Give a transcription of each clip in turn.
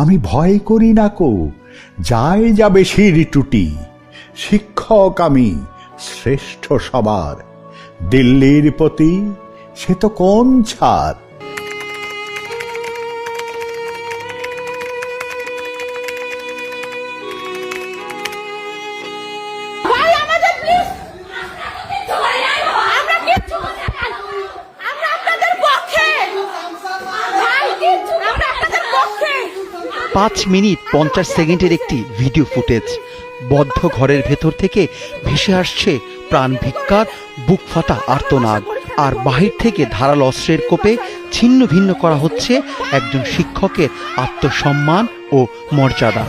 আমি ভয় করি না কো, যায় যাবে শির টুটি। শিক্ষক আমি শ্রেষ্ঠ সবার, দিল্লির প্রতি সে তো কোন ছাড়। পাঁচ মিনিট 50 সেকেন্ডের একটি ভিডিও ফুটেজ। বদ্ধ ঘরের ভেতর থেকে ভেসে আসছে প্রাণ ভিক্ষার বুক ফাটা আর্তনাদ, আর বাহির থেকে ধারালো অস্ত্রের কোপে ছিন্ন ভিন্ন করা হচ্ছে একজন শিক্ষকের আত্মসম্মান ও মর্যাদা।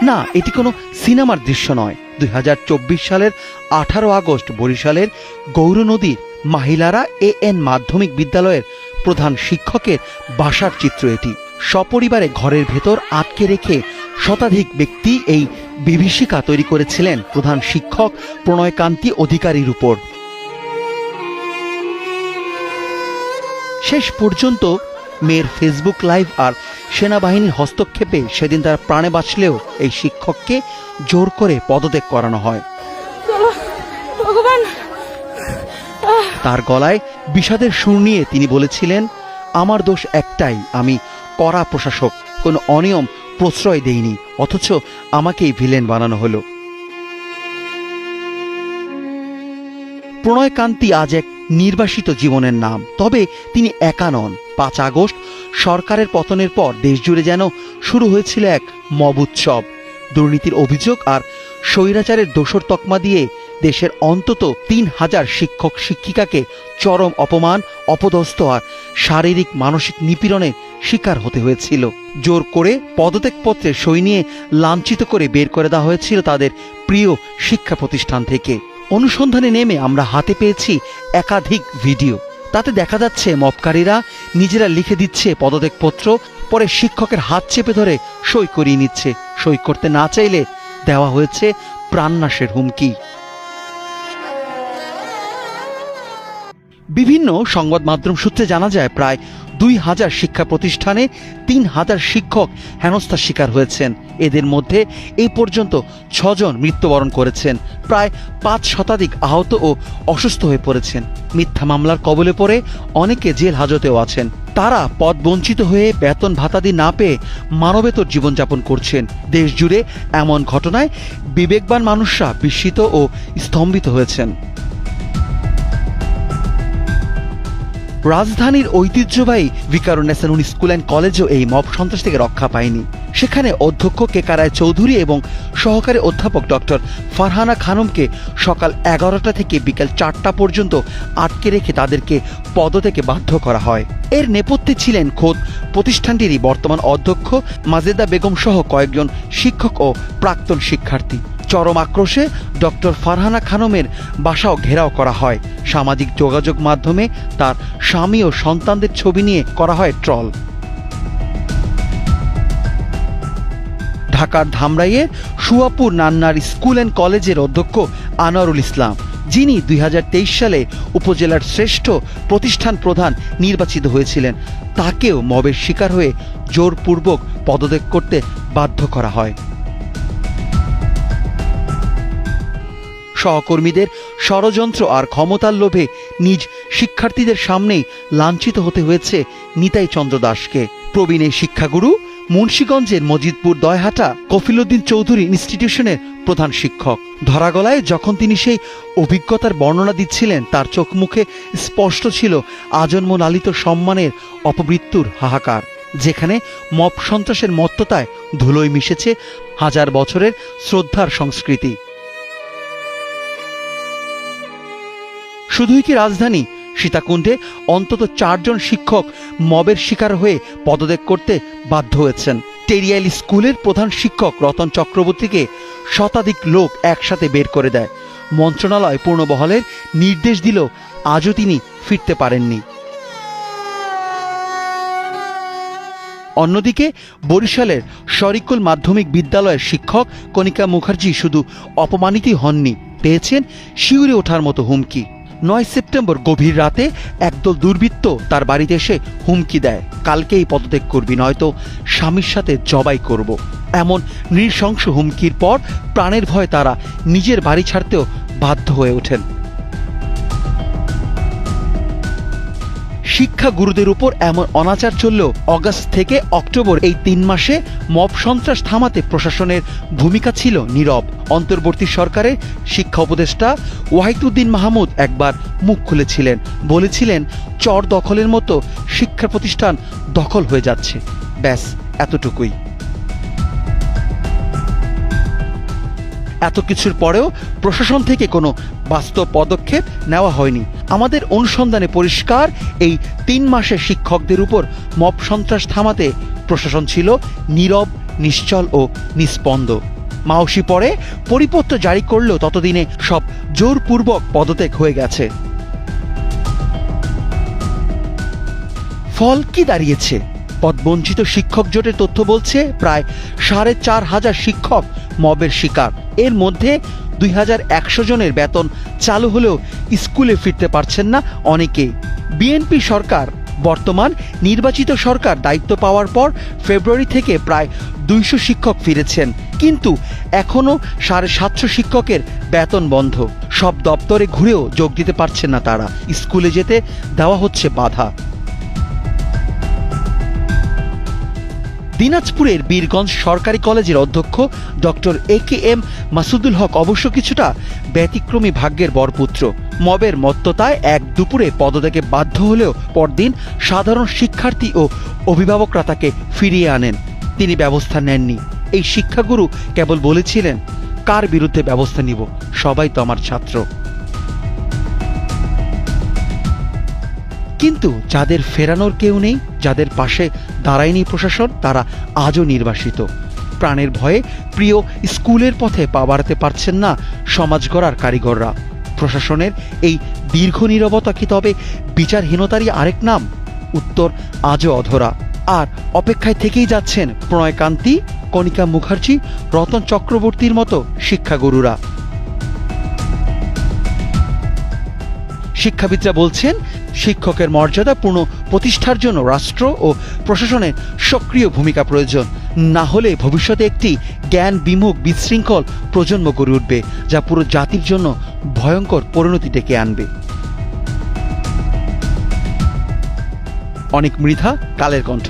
না, এটি কোনো সিনেমার দৃশ্য নয়। 2024 সালের 18 আগস্ট বরিশালের গৌরনদীর মাহিলারা AN মাধ্যমিক বিদ্যালয়ের প্রধান শিক্ষকের বাসার চিত্র এটি। সপরিবারে ঘরের ভেতর আটকে রেখে শতাধিক ব্যক্তি এই বিভীষিকা তৈরি করেছিলেন প্রধান শিক্ষক প্রণয়কান্তি অধিকারীর উপর। শেষ পর্যন্ত মেয়ের ফেসবুক লাইভ আর সেনাবাহিনীর হস্তক্ষেপে সেদিন তার প্রাণে বাঁচলেও এই শিক্ষককে জোর করে পদত্যাগ করানো হয়। তার গলায় বিষাদের সুর নিয়ে তিনি বলেছিলেন, আমার দোষ একটাই, আমি কড়া প্রশাসক, কোনো অনিয়ম প্রশ্রয় দেইনি, অথচ আমাকেই ভিলেন বানানো হলো। প্রণয়কান্তি আজ এক নির্বাসিত জীবনের নাম, তবে তিনি একা নন। 5 আগস্ট সরকারের পতনের পর দেশজুড়ে যেন শুরু হয়েছিল এক মব উৎসব। দুর্নীতির অভিযোগ আর স্বৈরাচারের দোসর তকমা দিয়ে দেশের অন্তত 3000 শিক্ষক শিক্ষিকাকে চরম অপমান, অপদস্থ আর শারীরিক মানসিক নিপীড়নের শিকার হতে হয়েছিল। জোর করে পদত্যাগপত্রে সই নিয়ে লাঞ্ছিত করে বের করে দেওয়া হয়েছিল তাদের প্রিয় শিক্ষা প্রতিষ্ঠান থেকে। অনুসন্ধানে নেমে আমরা হাতে পেয়েছি একাধিক ভিডিও। তাতে দেখা যাচ্ছে মবকারীরা নিজেরা লিখে দিচ্ছে পদত্যাগপত্র, পরে শিক্ষকের হাত চেপে ধরে সই করিয়ে নিচ্ছে। সই করতে না চাইলে দেওয়া হয়েছে প্রাণনাশের হুমকি। বিভিন্ন সংবাদ মাধ্যম সূত্রে জানা যায়, প্রায় 2000 শিক্ষা প্রতিষ্ঠানে 3000 শিক্ষক হেনস্থার শিকার হয়েছেন। এদের মধ্যে এই পর্যন্ত 6 জন মৃত্যুবরণ করেছেন, প্রায় 5 শতাধিক আহত ও অসুস্থ হয়ে পড়েছেন। মিথ্যা মামলার কবলে পড়ে অনেকে জেল হাজতেও আছেন। তারা পদ বঞ্চিত হয়ে বেতন ভাতাদি না পেয়ে মানবেতর জীবনযাপন করছেন। দেশ জুড়ে এমন ঘটনায় বিবেকবান মানুষরা বিস্মিত ও স্তম্ভিত হয়েছেন। রাজধানীর ঐতিহ্যবাহী ভিকারুন্নেসা নূন স্কুল অ্যান্ড কলেজও এই মব সন্ত্রাস থেকে রক্ষা পায়নি। সেখানে অধ্যক্ষ কেকা রায় চৌধুরী এবং সহকারী অধ্যাপক ডক্টর ফারহানা খানমকে সকাল 11টা থেকে বিকেল 4টা পর্যন্ত আটকে রেখে তাদেরকে পদত্যাগে বাধ্য করা হয়। এর নেপথ্যে ছিলেন খোদ প্রতিষ্ঠানটিরই বর্তমান অধ্যক্ষ মাজেদা বেগম সহ কয়েকজন শিক্ষক ও প্রাক্তন শিক্ষার্থী। চরম আক্রোশে ডক্টর ফারহানা খানমের বাসাও ঘেরাও করা হয়। সামাজিক যোগাযোগ মাধ্যমে তার স্বামী ও সন্তানদের ছবি নিয়ে করা হয় ট্রল। ঢাকার ধামরাইয়ে সুয়াপুর নান্নার স্কুল অ্যান্ড কলেজের অধ্যক্ষ আনোয়ারুল ইসলাম, যিনি 2023 সালে উপজেলার শ্রেষ্ঠ প্রতিষ্ঠান প্রধান নির্বাচিত হয়েছিলেন, তাকেও মবের শিকার হয়ে জোরপূর্বক পদত্যাগ করতে বাধ্য করা হয়। সহকর্মীদের ষড়যন্ত্র আর ক্ষমতার লোভে নিজ শিক্ষার্থীদের সামনেই লাঞ্ছিত হতে হয়েছে নিতাই চন্দ্র দাসকে। প্রবীণ এই শিক্ষাগুরু মুন্সিগঞ্জের মজিদপুর দয়হাটা কফিলউদ্দিন চৌধুরী ইনস্টিটিউশনের প্রধান শিক্ষক। ধরাগলায় যখন তিনি সেই অভিজ্ঞতার বর্ণনা দিচ্ছিলেন, তার চোখ মুখে স্পষ্ট ছিল আজন্ম লালিত সম্মানের অপমৃত্যুর হাহাকার, যেখানে মব সন্ত্রাসের মত্ততায় ধুলোয় মিশেছে হাজার বছরের শ্রদ্ধার সংস্কৃতি। শুধুই কি রাজধানী, সীতাকুণ্ডে অন্তত 4 জন শিক্ষক মবের শিকার হয়ে পদত্যাগ করতে বাধ্য হয়েছেন। টেরিয়াইল স্কুলের প্রধান শিক্ষক রতন চক্রবর্তীকে শতাধিক লোক একসাথে বের করে দেয়। মন্ত্রণালয় পূর্ণবহলের নির্দেশ দিলেও আজও তিনি ফিরতে পারেননি। অন্যদিকে বরিশালের শরিকুল মাধ্যমিক বিদ্যালয়ের শিক্ষক কণিকা মুখার্জি শুধু অপমানিতই হননি, পেয়েছেন শিউরে ওঠার মতো হুমকি। 9 সেপ্টেম্বর গভীর রাতে একদল দুর্বৃত্ত তার বাড়িতে এসে হুমকি দেয়, কালকেই পদত্যাগ করবি, নয়তো স্বামীর সাথে জবাই করব। এমন নৃশংস হুমকির পর প্রাণের ভয়ে তারা নিজের বাড়ি ছাড়তেও বাধ্য হয়ে ওঠেন। শিক্ষা গুরুদের উপর এমন অনাচার চললেও অগাস্ট থেকে অক্টোবর এই 3 মাসে মব সন্ত্রাস থামাতে প্রশাসনের ভূমিকা ছিল নীরব। অন্তর্বর্তী সরকারের শিক্ষা উপদেষ্টা ওয়াহিদুদ্দিন মাহমুদ একবার মুখ খুলেছিলেন, বলেছিলেন চর দখলের মতো শিক্ষা প্রতিষ্ঠান দখল হয়ে যাচ্ছে। ব্যাস এতটুকুই। এত কিছুর পরেও প্রশাসন থেকে কোনো বাস্তব পদক্ষেপ নেওয়া হয়নি। আমাদের অনুসন্ধানে পরিষ্কার, এই 3 মাসে শিক্ষকদের উপর মব সন্ত্রাস থামাতে প্রশাসন ছিল নীরব, নিশ্চল ও নিস্পন্দ। মাওসি পরে পরিপত্র জারি করলেও ততদিনে সব জোরপূর্বক পদত্যাগ হয়ে গেছে। ফল কি দাঁড়িয়েছে? পদবঞ্চিত শিক্ষক জোটের তথ্য বলছে প্রায় 4,500 শিক্ষক মবের শিকার। এর মধ্যে 2,100 জনের বেতন চালু হলেও স্কুলে ফিরতে পারছেন না অনেকে। বিএনপি সরকার, বর্তমান নির্বাচিত সরকার দায়িত্ব পাওয়ার পর ফেব্রুয়ারি থেকে প্রায় 200 শিক্ষক ফিরেছেন, কিন্তু এখনও 750 শিক্ষকের বেতন বন্ধ। সব দপ্তরে ঘুরেও যোগ দিতে পারছেন না তারা। স্কুলে যেতে দেওয়া হচ্ছে বাধা। দিনাজপুরের বীরগঞ্জ সরকারি কলেজের অধ্যক্ষ ডক্টর AKM মাসুদুল হক অবশ্য কিছুটা ব্যতিক্রমী ভাগ্যের বরপুত্র। মবের মত্ততায় এক দুপুরে পদত্যাগে বাধ্য হলেও পরদিন সাধারণ শিক্ষার্থী ও অভিভাবকরা তাকে ফিরিয়ে আনেন। তিনি ব্যবস্থা নেননি। এই শিক্ষাগুরু কেবল বলেছিলেন, কার বিরুদ্ধে ব্যবস্থা নিব, সবাই তো আমার ছাত্র। কিন্তু যাদের ফেরানোর কেউ নেই, যাদের পাশে দাঁড়ায়নি প্রশাসন, তারা আজও নির্বাসিত। প্রাণের ভয়ে প্রিয় স্কুলের পথে পা বাড়াতে পারছেন না সমাজ গড়ার কারিগররা। প্রশাসনের এই দীর্ঘ নীরবতা কি তবে বিচারহীনতারই আরেক নাম? উত্তর আজও অধরা। আর অপেক্ষায় থেকেই যাচ্ছেন প্রণয়কান্তি, কণিকা মুখার্জি, রতন চক্রবর্তীর মতো শিক্ষাগুরুরা। শিক্ষাবিদরা বলছেন, শিক্ষকের মর্যাদা পূর্ণ প্রতিষ্ঠার জন্য রাষ্ট্র ও প্রশাসনের সক্রিয় ভূমিকা প্রয়োজন। না হলে ভবিষ্যতে একটি জ্ঞান বিমুখ বিশৃঙ্খল প্রজন্ম গড়ে উঠবে, যা পুরো জাতির জন্য ভয়ঙ্কর পরিণতি ডেকে আনবে। অনেক মৃধা, কালের কণ্ঠ।